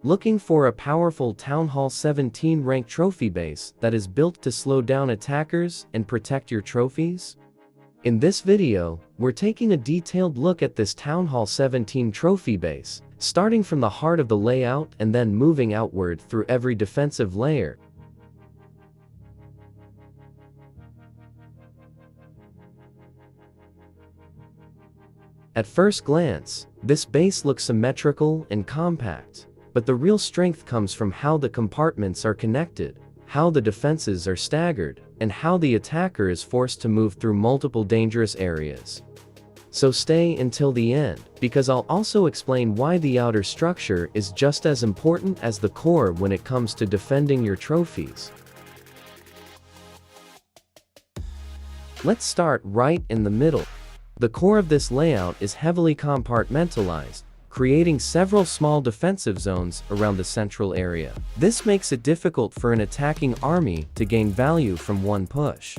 Looking for a powerful Town Hall 17 rank trophy base that is built to slow down attackers and protect your trophies? In this video, we're taking a detailed look at this Town Hall 17 trophy base, starting from the heart of the layout and then moving outward through every defensive layer. At first glance, this base looks symmetrical and compact, but the real strength comes from how the compartments are connected, how the defenses are staggered, and how the attacker is forced to move through multiple dangerous areas. So stay until the end, because I'll also explain why the outer structure is just as important as the core when it comes to defending your trophies. Let's start right in the middle. The core of this layout is heavily compartmentalized, creating several small defensive zones around the central area. This makes it difficult for an attacking army to gain value from one push.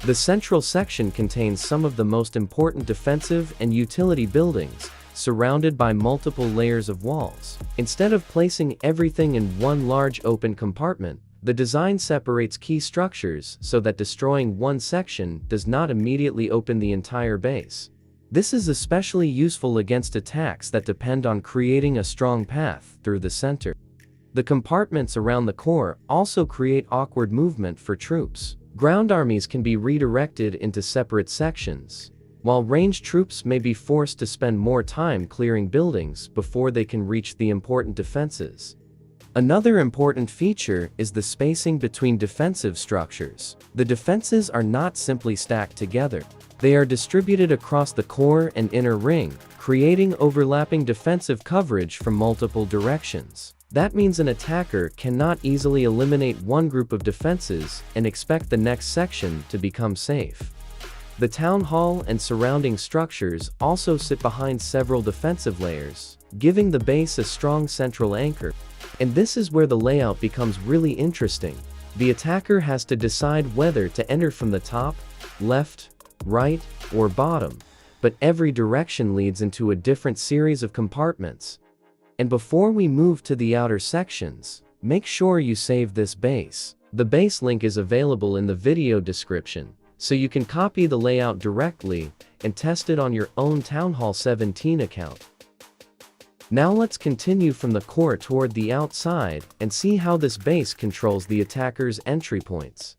The central section contains some of the most important defensive and utility buildings, surrounded by multiple layers of walls. Instead of placing everything in one large open compartment, the design separates key structures so that destroying one section does not immediately open the entire base. This is especially useful against attacks that depend on creating a strong path through the center. The compartments around the core also create awkward movement for troops. Ground armies can be redirected into separate sections, while ranged troops may be forced to spend more time clearing buildings before they can reach the important defenses. Another important feature is the spacing between defensive structures. The defenses are not simply stacked together. They are distributed across the core and inner ring, creating overlapping defensive coverage from multiple directions. That means an attacker cannot easily eliminate one group of defenses and expect the next section to become safe. The town hall and surrounding structures also sit behind several defensive layers, giving the base a strong central anchor. And this is where the layout becomes really interesting. The attacker has to decide whether to enter from the top, left, right, or bottom, but every direction leads into a different series of compartments. And before we move to the outer sections, make sure you save this base. The base link is available in the video description, so you can copy the layout directly and test it on your own Town Hall 17 account. Now let's continue from the core toward the outside and see how this base controls the attacker's entry points.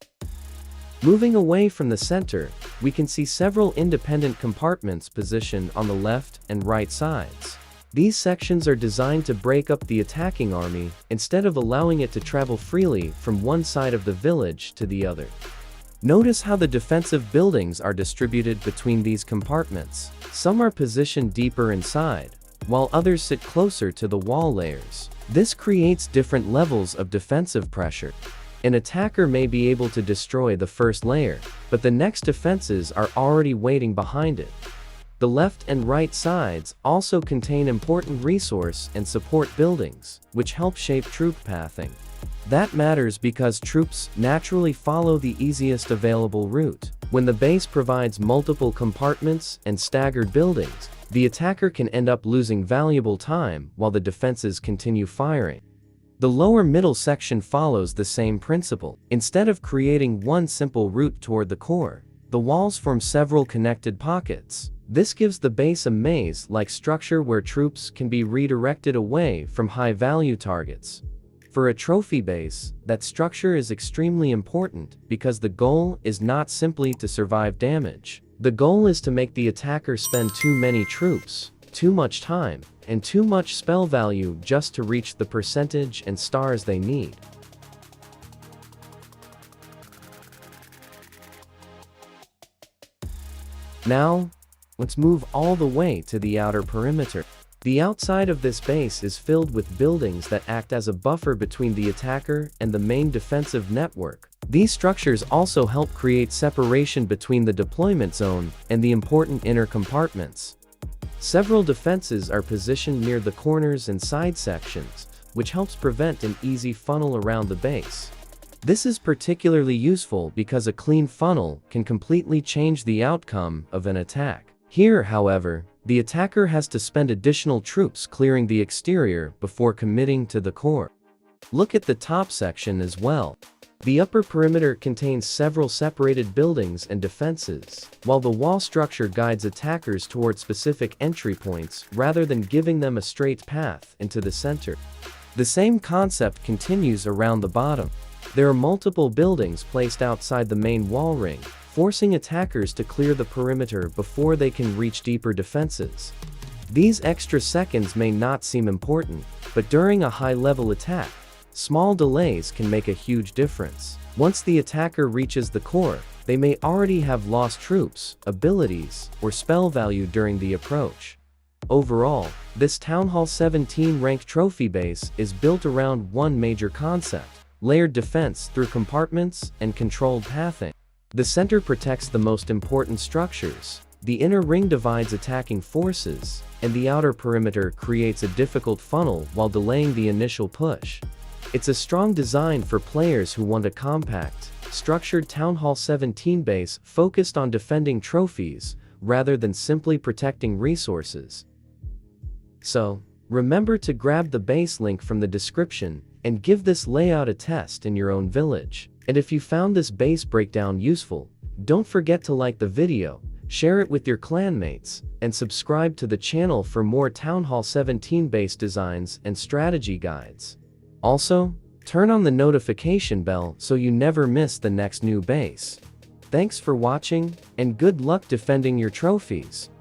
Moving away from the center, we can see several independent compartments positioned on the left and right sides. These sections are designed to break up the attacking army instead of allowing it to travel freely from one side of the village to the other. Notice how the defensive buildings are distributed between these compartments. Some are positioned deeper inside, while others sit closer to the wall layers. This creates different levels of defensive pressure. An attacker may be able to destroy the first layer, but the next defenses are already waiting behind it. The left and right sides also contain important resource and support buildings, which help shape troop pathing. That matters because troops naturally follow the easiest available route. When the base provides multiple compartments and staggered buildings, the attacker can end up losing valuable time while the defenses continue firing. The lower middle section follows the same principle. Instead of creating one simple route toward the core, the walls form several connected pockets. This gives the base a maze-like structure where troops can be redirected away from high-value targets. For a trophy base, that structure is extremely important because the goal is not simply to survive damage. The goal is to make the attacker spend too many troops, too much time, and too much spell value just to reach the percentage and stars they need. Now, let's move all the way to the outer perimeter. The outside of this base is filled with buildings that act as a buffer between the attacker and the main defensive network. These structures also help create separation between the deployment zone and the important inner compartments. Several defenses are positioned near the corners and side sections, which helps prevent an easy funnel around the base. This is particularly useful because a clean funnel can completely change the outcome of an attack. Here, however, the attacker has to spend additional troops clearing the exterior before committing to the core. Look at the top section as well. The upper perimeter contains several separated buildings and defenses, while the wall structure guides attackers toward specific entry points rather than giving them a straight path into the center. The same concept continues around the bottom. There are multiple buildings placed outside the main wall ring, forcing attackers to clear the perimeter before they can reach deeper defenses. These extra seconds may not seem important, but during a high-level attack, small delays can make a huge difference. Once the attacker reaches the core, they may already have lost troops, abilities, or spell value during the approach. Overall, this Town Hall 17 ranked trophy base is built around one major concept: layered defense through compartments and controlled pathing. The center protects the most important structures, the inner ring divides attacking forces, and the outer perimeter creates a difficult funnel while delaying the initial push. It's a strong design for players who want a compact, structured Town Hall 17 base focused on defending trophies rather than simply protecting resources. So, remember to grab the base link from the description and give this layout a test in your own village. And if you found this base breakdown useful, don't forget to like the video, share it with your clanmates, and subscribe to the channel for more Town Hall 17 base designs and strategy guides. Also, turn on the notification bell so you never miss the next new base. Thanks for watching, and good luck defending your trophies.